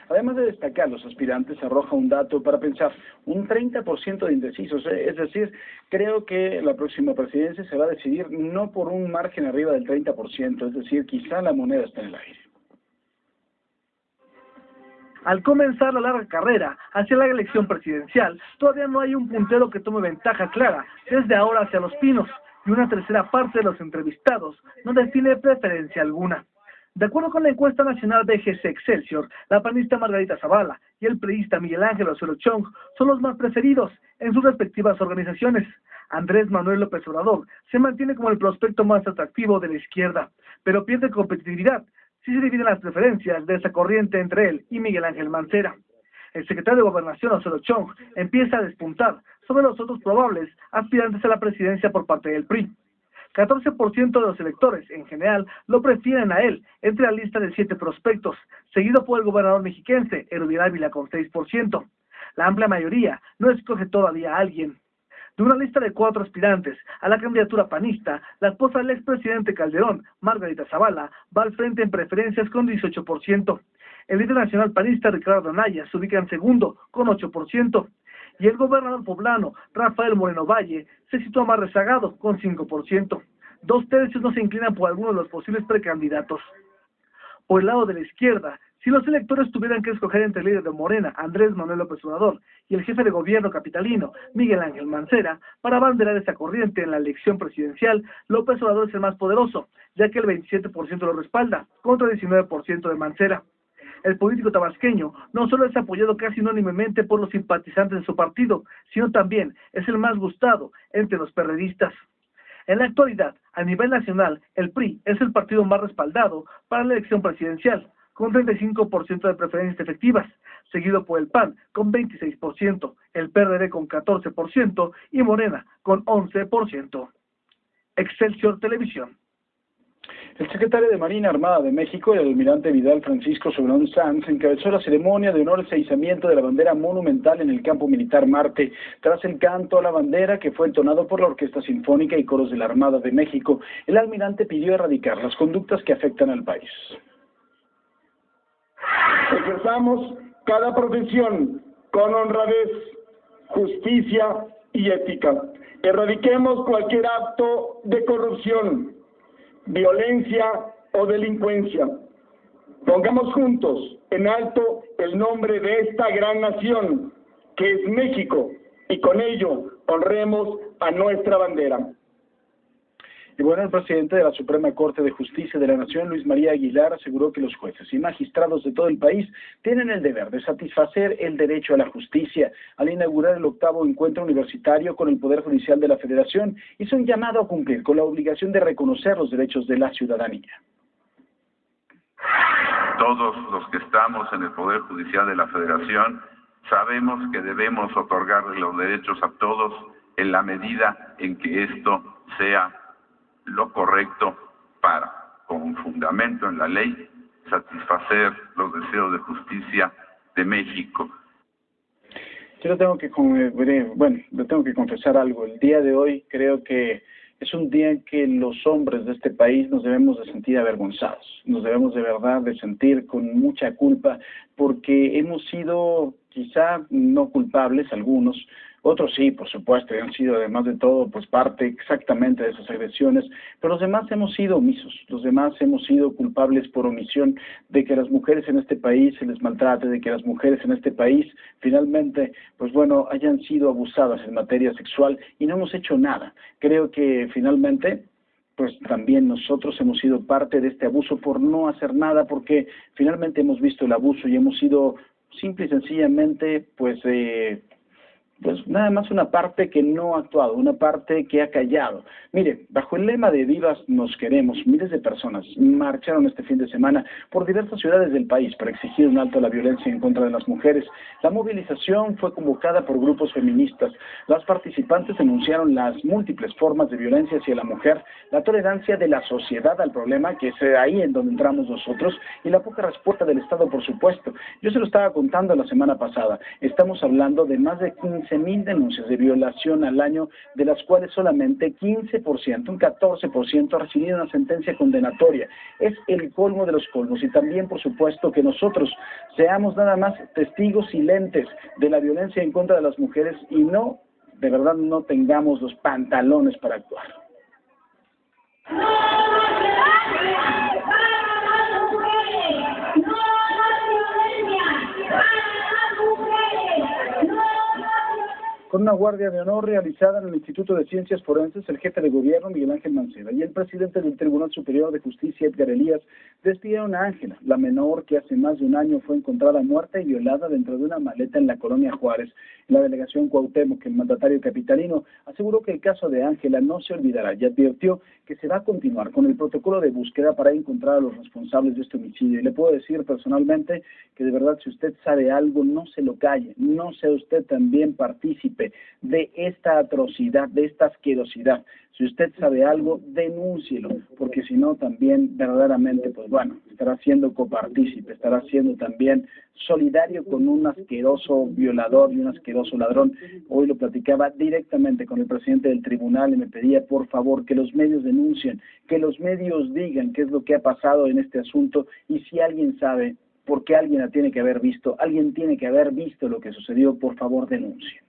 Además de destacar los aspirantes, arroja un dato para pensar, un 30% de indecisos, es decir, creo que la próxima presidencia se va a decidir no por un margen arriba del 30%, es decir, quizá la moneda está en el aire. Al comenzar la larga carrera hacia la elección presidencial, todavía no hay un puntero que tome ventaja clara desde ahora hacia Los Pinos, y una tercera parte de los entrevistados no define preferencia alguna. De acuerdo con la encuesta nacional BGC Excelsior, la panista Margarita Zavala y el priista Miguel Ángel Osorio Chong son los más preferidos en sus respectivas organizaciones. Andrés Manuel López Obrador se mantiene como el prospecto más atractivo de la izquierda, pero pierde competitividad si se dividen las preferencias de esa corriente entre él y Miguel Ángel Mancera. El secretario de Gobernación, Osorio Chong, empieza a despuntar sobre los otros probables aspirantes a la presidencia por parte del PRI. 14% de los electores, en general, lo prefieren a él, entre la lista de 7 prospectos, seguido por el gobernador mexiquense, Erubiel Ávila, con 6%. La amplia mayoría no escoge todavía a alguien. De una lista de 4 aspirantes a la candidatura panista, la esposa del expresidente Calderón, Margarita Zavala, va al frente en preferencias con 18%. El líder nacional panista, Ricardo Anaya, se ubica en segundo, con 8%. Y el gobernador poblano, Rafael Moreno Valle, se sitúa más rezagado, con 5%. 2/3 no se inclinan por alguno de los posibles precandidatos. Por el lado de la izquierda, si los electores tuvieran que escoger entre el líder de Morena, Andrés Manuel López Obrador, y el jefe de gobierno capitalino, Miguel Ángel Mancera, para abanderar esta corriente en la elección presidencial, López Obrador es el más poderoso, ya que el 27% lo respalda, contra el 19% de Mancera. El político tabasqueño no solo es apoyado casi unánimemente por los simpatizantes de su partido, sino también es el más gustado entre los perredistas. En la actualidad, a nivel nacional, el PRI es el partido más respaldado para la elección presidencial, con 35% de preferencias efectivas, seguido por el PAN con 26%, el PRD con 14% y Morena con 11%. Excelsior Televisión. El secretario de Marina Armada de México, el almirante Vidal Francisco Soberón Sanz, encabezó la ceremonia de honores e izamiento de la bandera monumental en el campo militar Marte, tras el canto a la bandera que fue entonado por la Orquesta Sinfónica y coros de la Armada de México. El almirante pidió erradicar las conductas que afectan al país. Ejerzamos cada profesión con honradez, justicia y ética. Erradiquemos cualquier acto de corrupción, violencia o delincuencia. Pongamos juntos en alto el nombre de esta gran nación, que es México, y con ello honremos a nuestra bandera. Y bueno, el presidente de la Suprema Corte de Justicia de la Nación, Luis María Aguilar, aseguró que los jueces y magistrados de todo el país tienen el deber de satisfacer el derecho a la justicia. Al inaugurar el 8º encuentro universitario con el Poder Judicial de la Federación, hizo un llamado a cumplir con la obligación de reconocer los derechos de la ciudadanía. Todos los que estamos en el Poder Judicial de la Federación sabemos que debemos otorgarle los derechos a todos en la medida en que esto sea lo correcto para, con fundamento en la ley, satisfacer los deseos de justicia de México. Yo le tengo que confesar algo. El día de hoy creo que es un día en que los hombres de este país nos debemos de sentir avergonzados, nos debemos de verdad de sentir con mucha culpa, porque hemos sido quizá no culpables algunos, otros sí, por supuesto, y han sido además de todo pues parte exactamente de esas agresiones, pero los demás hemos sido omisos, los demás hemos sido culpables por omisión de que las mujeres en este país se les maltrate, de que las mujeres en este país finalmente pues bueno hayan sido abusadas en materia sexual y no hemos hecho nada. Creo que finalmente pues también nosotros hemos sido parte de este abuso por no hacer nada, porque finalmente hemos visto el abuso y hemos sido simple y sencillamente pues nada más una parte que no ha actuado, una parte que ha callado. Mire, bajo el lema de Vivas nos queremos, miles de personas marcharon este fin de semana por diversas ciudades del país para exigir un alto a la violencia en contra de las mujeres. La movilización fue convocada por grupos feministas. Las participantes denunciaron las múltiples formas de violencia hacia la mujer, la tolerancia de la sociedad al problema, que es ahí en donde entramos nosotros, y la poca respuesta del Estado, por supuesto. Yo se lo estaba contando la semana pasada. Estamos hablando de más de 15 15,000 denuncias de violación al año, de las cuales solamente 15%, un 14% ha recibido una sentencia condenatoria. Es el colmo de los colmos, y también, por supuesto, que nosotros seamos nada más testigos silentes de la violencia en contra de las mujeres y no, de verdad, no tengamos los pantalones para actuar. Con una guardia de honor realizada en el Instituto de Ciencias Forenses, el jefe de gobierno, Miguel Ángel Mancera, y el presidente del Tribunal Superior de Justicia, Edgar Elías, despidieron a Ángela, la menor que hace más de un año fue encontrada muerta y violada dentro de una maleta en la colonia Juárez. En la delegación Cuauhtémoc, el mandatario capitalino aseguró que el caso de Ángela no se olvidará y advirtió que se va a continuar con el protocolo de búsqueda para encontrar a los responsables de este homicidio. Y le puedo decir personalmente que de verdad, si usted sabe algo, no se lo calle, no sea usted también partícipe de esta atrocidad, de esta asquerosidad. Si usted sabe algo, denúncielo, porque si no también verdaderamente, pues bueno, estará siendo copartícipe, estará siendo también solidario con un asqueroso violador y un asqueroso ladrón. Hoy lo platicaba directamente con el presidente del tribunal y me pedía por favor que los medios denuncien, que los medios digan qué es lo que ha pasado en este asunto, y si alguien sabe, porque alguien la tiene que haber visto, alguien tiene que haber visto lo que sucedió, por favor denuncie.